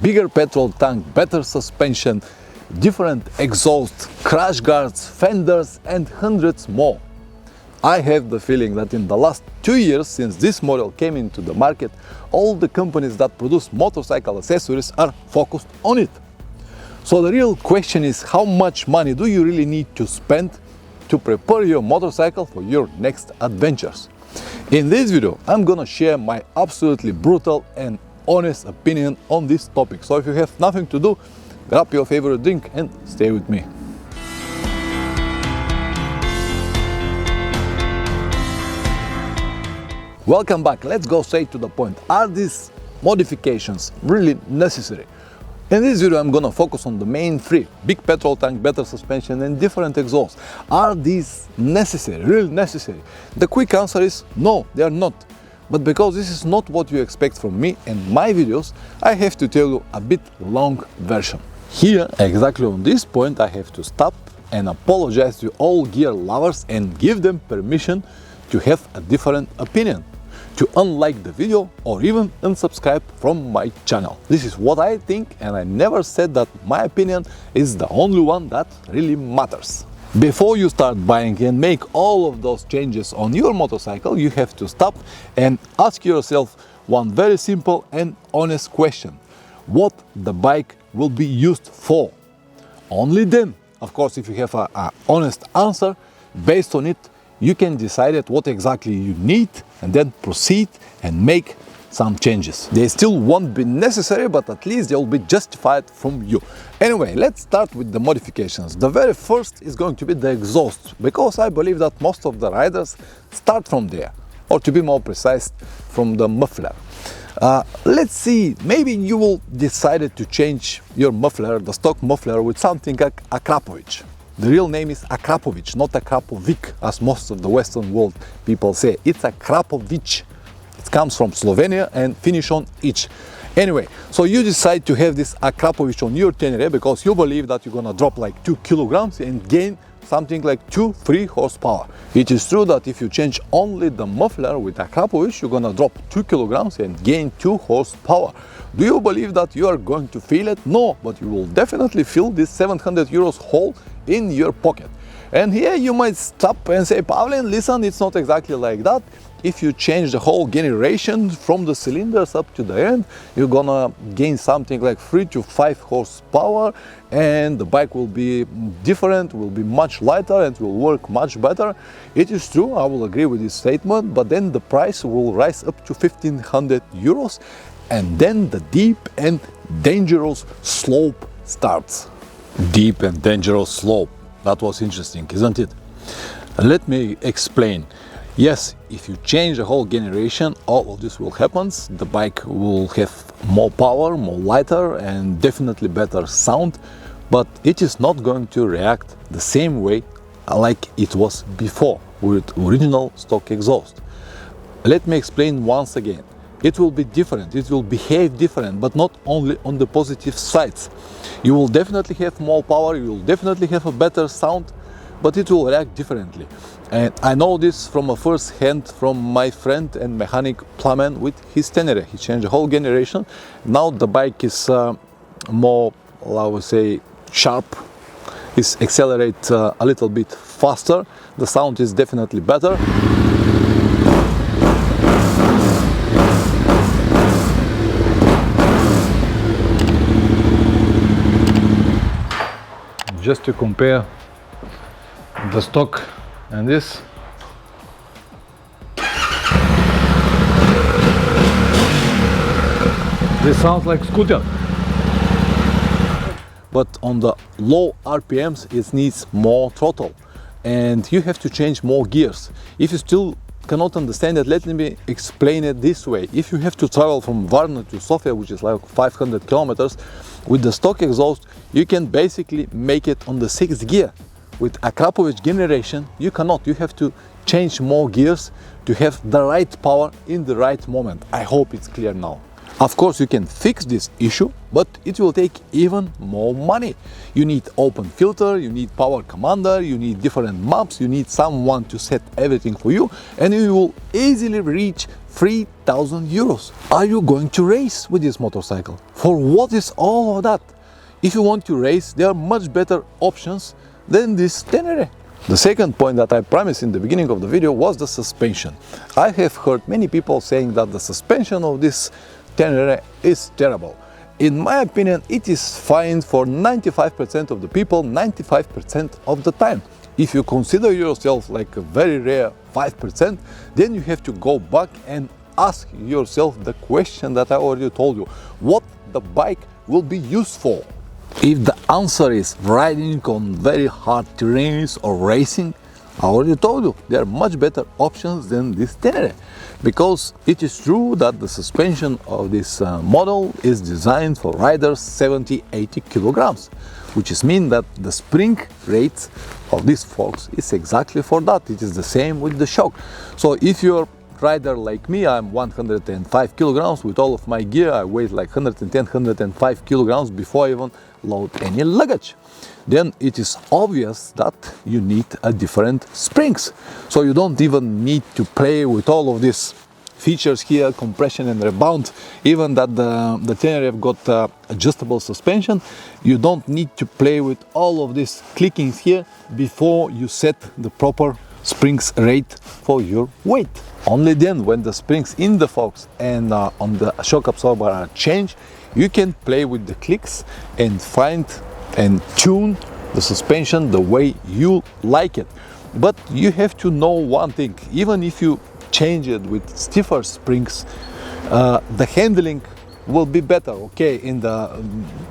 bigger petrol tank, better suspension, different exhaust, crash guards, fenders and hundreds more. I have the feeling that in the last 2 years since this model came into the market, all the companies that produce motorcycle accessories are focused on it. So the real question is, how much money do you really need to spend to prepare your motorcycle for your next adventures? In this video, I'm gonna share my absolutely brutal and honest opinion on this topic. So if you have nothing to do, grab your favorite drink and stay with me. Welcome back. Let's go straight to the point. Are these modifications really necessary? In this video, I'm gonna focus on the main three: big petrol tank, better suspension and different exhausts. Are these necessary, really necessary? The quick answer is no, they are not. But because this is not what you expect from me and my videos, I have to tell you a bit long version. Here, exactly on this point, I have to stop and apologize to all gear lovers and give them permission to have a different opinion, to unlike the video or even unsubscribe from my channel. This is what I think, and I never said that my opinion is the only one that really matters. Before you start buying and make all of those changes on your motorcycle, you have to stop and ask yourself one very simple and honest question: what the bike will be used for? Only then, of course, if you have an honest answer, based on it, you can decide at what exactly you need and then proceed and make some changes. They still won't be necessary, but at least they'll be justified from you. Anyway, let's start with the modifications. The very first is going to be the exhaust, because I believe that most of the riders start from there, or to be more precise, from the muffler. Let's see, maybe you will decide to change your muffler, the stock muffler, with something like a Krapovic. The real name is Akrapovic, not a Krapovic, as most of the Western world people say. It's a Krapovic. It comes from Slovenia and finish on ich. Anyway, so you decide to have this Akrapovic on your Tenere because you believe that you're gonna drop like 2 kilograms and gain something like 2-3 horsepower. It is true that if you change only the muffler with Akrapovic, you're gonna drop 2 kilograms and gain 2 horsepower. Do you believe that you are going to feel it? No, but you will definitely feel this 700 euros hole in your pocket. And here you might stop and say, Pavlin, listen, it's not exactly like that. If you change the whole generation from the cylinders up to the end, you're gonna gain something like 3 to 5 horsepower, and the bike will be different, will be much lighter and will work much better. It is true, I will agree with this statement, but then the price will rise up to 1500 euros, and then the deep and dangerous slope starts. Deep and dangerous slope. That was interesting, isn't it? Let me explain. Yes, if you change the whole generation, all of this will happen. The bike will have more power, more lighter, and definitely better sound, but it is not going to react the same way like it was before with original stock exhaust. Let me explain once again. It will be different, it will behave different, but not only on the positive sides. You will definitely have more power, you will definitely have a better sound, but it will react differently. And I know this from a first hand from my friend and mechanic Plamen with his Tenere. He changed the whole generation. Now the bike is more, I would say, sharp. It accelerates a little bit faster. The sound is definitely better. Just to compare the stock and this. This sounds like scooter. But on the low RPMs it needs more throttle and you have to change more gears. If you still cannot understand it, let me explain it this way. If you have to travel from Varna to Sofia, which is like 500 kilometers, with the stock exhaust, you can basically make it on the 6th gear. With Akrapovic generation, you cannot. You have to change more gears to have the right power in the right moment. I hope it's clear now. Of course, you can fix this issue, but it will take even more money. You need open filter, you need power commander, you need different maps, you need someone to set everything for you, and you will easily reach 3,000 euros. Are you going to race with this motorcycle? For what is all of that? If you want to race, there are much better options than this Tenere. The second point that I promised in the beginning of the video was the suspension. I have heard many people saying that the suspension of this Tenere is terrible. In my opinion, it is fine for 95% of the people, 95% of the time. If you consider yourself like a very rare 5%, then you have to go back and ask yourself the question that I already told you. What the bike will be used for? If the answer is riding on very hard terrains or racing, I already told you there are much better options than this Tenere, because it is true that the suspension of this model is designed for riders 70-80 kilograms, which is mean that the spring rate of these forks is exactly for that. It is the same with the shock. So if you're rider like me, I'm 105 kilograms with all of my gear. I weigh like 105 kilograms before I even load any luggage. Then it is obvious that you need a different springs. So you don't even need to play with all of these features here, compression and rebound. Even that the Tenere have got adjustable suspension, you don't need to play with all of these clickings here before you set the proper springs rate for your weight. Only then, when the springs in the forks and on the shock absorber are changed, you can play with the clicks and find and tune the suspension the way you like it. But you have to know one thing: even if you change it with stiffer springs, the handling will be better. Okay, in the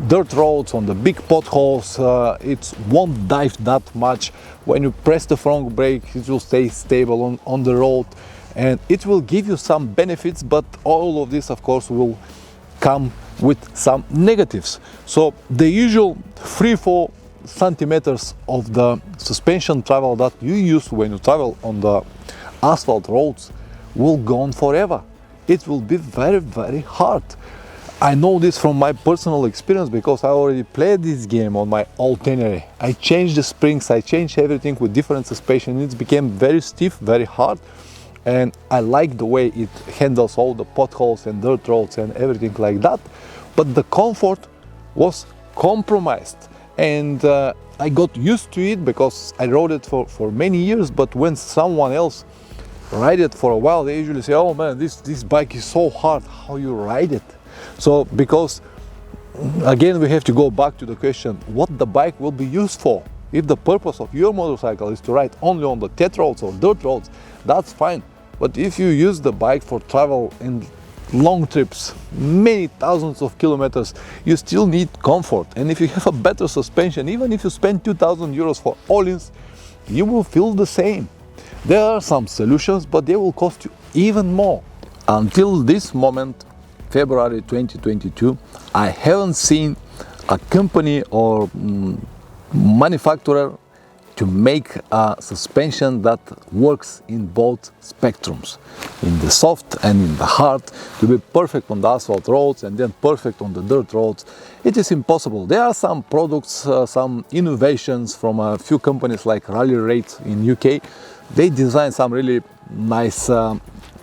dirt roads, on the big potholes, it won't dive that much. When you press the front brake, it will stay stable on the road, and it will give you some benefits, but all of this of course will come with some negatives. So the usual 3-4 centimeters of the suspension travel that you use when you travel on the asphalt roads will go on forever. It will be very, very hard. I know this from my personal experience because I already played this game on my old Tenere. I changed the springs, I changed everything with different suspension. It became very stiff, very hard, and I like the way it handles all the potholes and dirt roads and everything like that. But the comfort was compromised, and I got used to it because I rode it for many years. But when someone else ride it for a while, they usually say, "Oh man, this bike is so hard, how you ride it?" So because again we have to go back to the question what the bike will be used for. If the purpose of your motorcycle is to ride only on the pit roads or dirt roads, that's fine. But if you use the bike for travel in long trips, many thousands of kilometers, you still need comfort. And if you have a better suspension, even if you spend 2,000 euros for all-ins, you will feel the same. There are some solutions, but they will cost you even more. Until this moment, February 2022, I haven't seen a company or manufacturer to make a suspension that works in both spectrums, in the soft and in the hard, to be perfect on the asphalt roads and then perfect on the dirt roads. It is impossible. There are some products, some innovations from a few companies like Rally Rate in UK. They design some really nice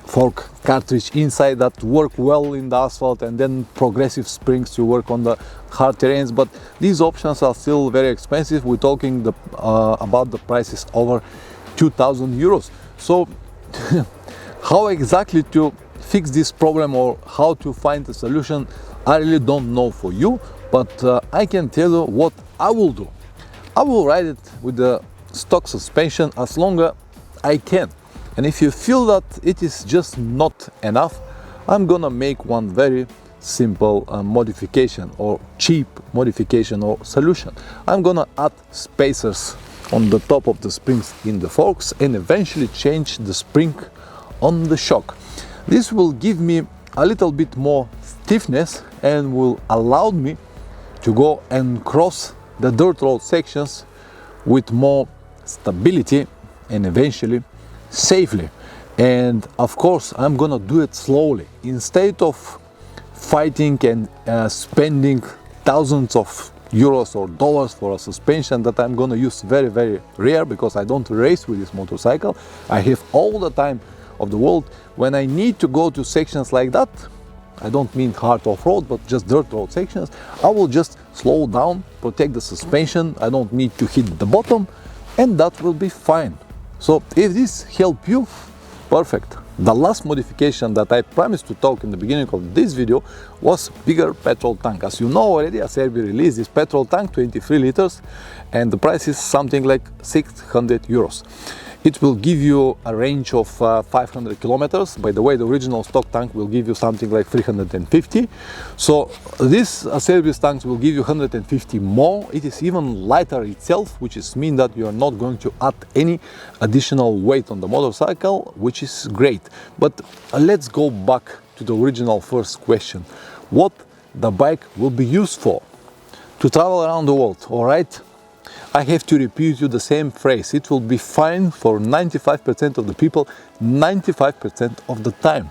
fork cartridge inside that work well in the asphalt, and then progressive springs to work on the hard terrains. But these options are still very expensive. We're talking about the prices over 2,000 euros. So how exactly to fix this problem or how to find a solution, I really don't know for you, but I can tell you what I will do. I will ride it with the stock suspension as long as I can. And if you feel that it is just not enough, I'm gonna make one very simple modification or cheap modification or solution. I'm gonna add spacers on the top of the springs in the forks and eventually change the spring on the shock. This will give me a little bit more stiffness and will allow me to go and cross the dirt road sections with more stability and eventually safely. And of course I'm gonna do it slowly. Instead of fighting and spending thousands of euros or dollars for a suspension that I'm gonna use very, very rare, because I don't race with this motorcycle. I have all the time of the world. When I need to go to sections like that, I don't mean hard off-road, but just dirt road sections, I will just slow down, protect the suspension, I don't need to hit the bottom, and that will be fine. So if this helps you, perfect. The last modification that I promised to talk in the beginning of this video was bigger petrol tank. As you know already, Acerbi released this petrol tank, 23 liters, and the price is something like 600 euros. It will give you a range of 500 kilometers. By the way, the original stock tank will give you something like 350. So this Acerbi's tanks will give you 150 more. It is even lighter itself, which is mean that you are not going to add any additional weight on the motorcycle, which is great. But let's go back to the original first question. What the bike will be used for? To travel around the world, all right? I have to repeat you the same phrase. It will be fine for 95% of the people, 95% of the time.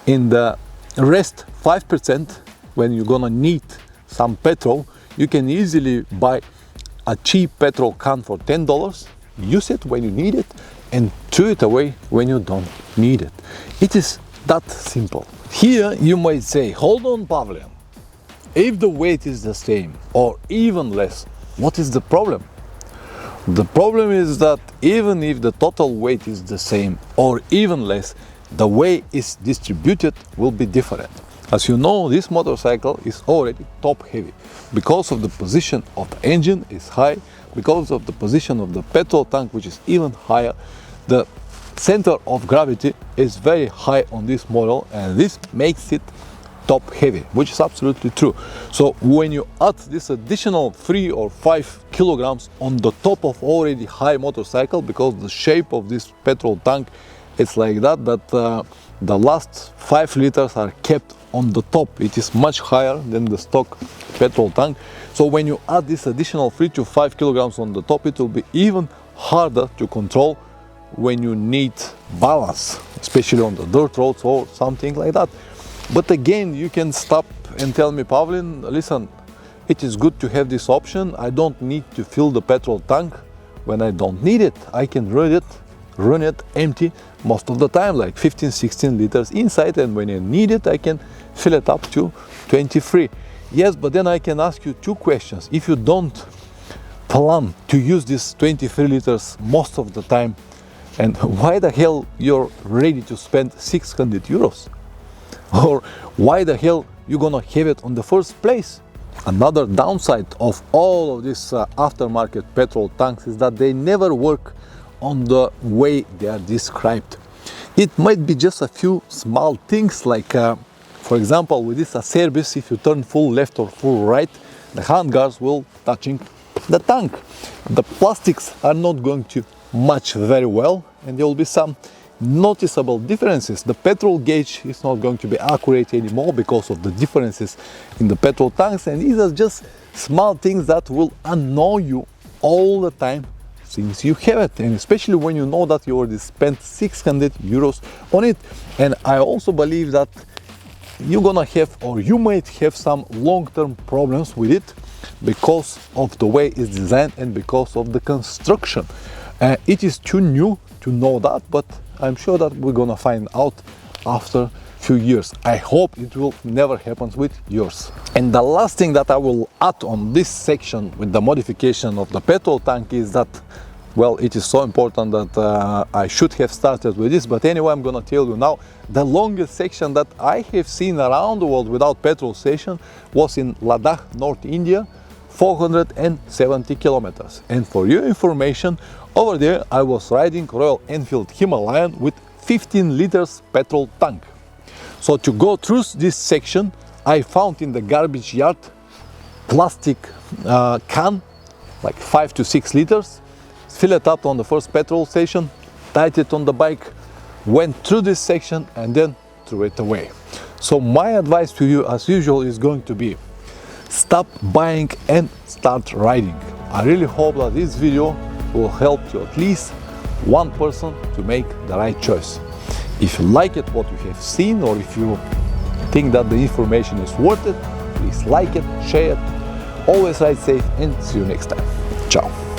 In the rest 5%, when you're gonna need some petrol, you can easily buy a cheap petrol can for $10, use it when you need it, and throw it away when you don't need it. It is that simple. Here you might say, hold on, Pavlian, if the weight is the same or even less, what is the problem? The problem is that even if the total weight is the same or even less, the way it's distributed will be different. As you know, this motorcycle is already top heavy. Because of the position of the engine is high, because of the position of the petrol tank, which is even higher, the center of gravity is very high on this model, and this makes it top heavy, which is absolutely true. So when you add this additional 3 or 5 kilograms on the top of already high motorcycle, because the shape of this petrol tank is like that, the last 5 liters are kept on the top. It is much higher than the stock petrol tank. So when you add this additional 3 to 5 kilograms on the top, it will be even harder to control when you need balance, especially on the dirt roads or something like that. But again, you can stop and tell me, Pavlin, listen, it is good to have this option. I don't need to fill the petrol tank when I don't need it. I can run it empty most of the time, like 15-16 liters inside, and when I need it, I can fill it up to 23. Yes, but then I can ask you 2 questions. If you don't plan to use this 23 liters most of the time, and why the hell you're ready to spend 600 euros? Or why the hell you're gonna have it on the first place? Another downside of all of these aftermarket petrol tanks is that they never work on the way they are described. It might be just a few small things, like for example with this Acerbis, if you turn full left or full right, the handguards will touching the tank. The plastics are not going to match very well, and there will be some noticeable differences. The petrol gauge is not going to be accurate anymore because of the differences in the petrol tanks, and these are just small things that will annoy you all the time since you have it, and especially when you know that you already spent 600 euros on it. And I also believe that you're gonna have, or you might have, some long-term problems with it because of the way it's designed and because of the construction. It is too new to know that, but I'm sure that we're gonna find out after a few years. I hope it will never happen with yours. And the last thing that I will add on this section with the modification of the petrol tank is that, well, it is so important that I should have started with this, but anyway, I'm gonna tell you now. The longest section that I have seen around the world without petrol station was in Ladakh, North India, 470 kilometers. And for your information, over there I was riding Royal Enfield Himalayan with 15 liters petrol tank. So to go through this section, I found in the garbage yard plastic can, like 5 to 6 liters, fill it up on the first petrol station, tied it on the bike, went through this section, and then threw it away. So my advice to you, as usual, is going to be: stop buying and start riding. I really hope that this video will help you, at least one person, to make the right choice. If you like it what you have seen, or if you think that the information is worth it, please like it, share it. Always ride safe and see you next time. Ciao.